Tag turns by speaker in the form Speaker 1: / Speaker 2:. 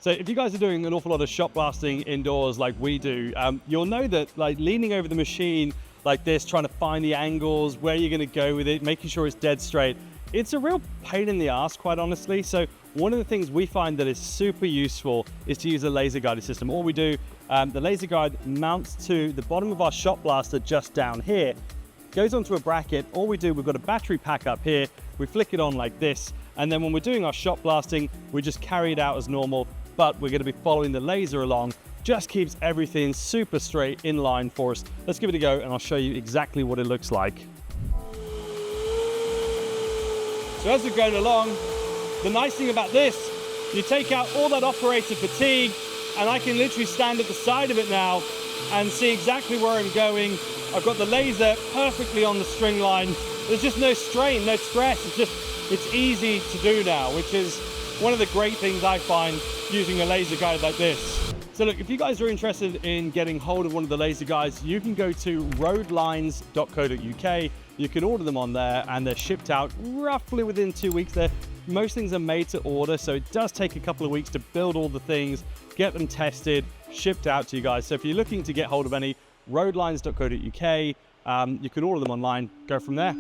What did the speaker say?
Speaker 1: So if you guys are doing an awful lot of shot blasting indoors like we do, you'll know that like leaning over the machine like this, trying to find the angles, where you're gonna go with it, making sure it's dead straight, it's a real pain in the ass, quite honestly. So one of the things we find that is super useful is to use a laser guided system. All we do, the laser guide mounts to the bottom of our shot blaster just down here, goes onto a bracket. All we do, we've got a battery pack up here, we flick it on like this, and then when we're doing our shot blasting, we just carry it out as normal, but we're gonna be following the laser along. Just keeps everything super straight in line for us. Let's give it a go and I'll show you exactly what it looks like. So as we're going along, the nice thing about this, you take out all that operator fatigue and I can literally stand at the side of it now and see exactly where I'm going. I've got the laser perfectly on the string line. There's just no strain, no stress. It's easy to do now, which is one of the great things I find using a laser guide like this. So look, if you guys are interested in getting hold of one of the laser guides, you can go to roadlines.co.uk. You can order them on there and they're shipped out roughly within 2 weeks. Most things are made to order, so it does take a couple of weeks to build all the things, get them tested, shipped out to you guys. So if you're looking to get hold of any, roadlines.co.uk, you can order them online, go from there.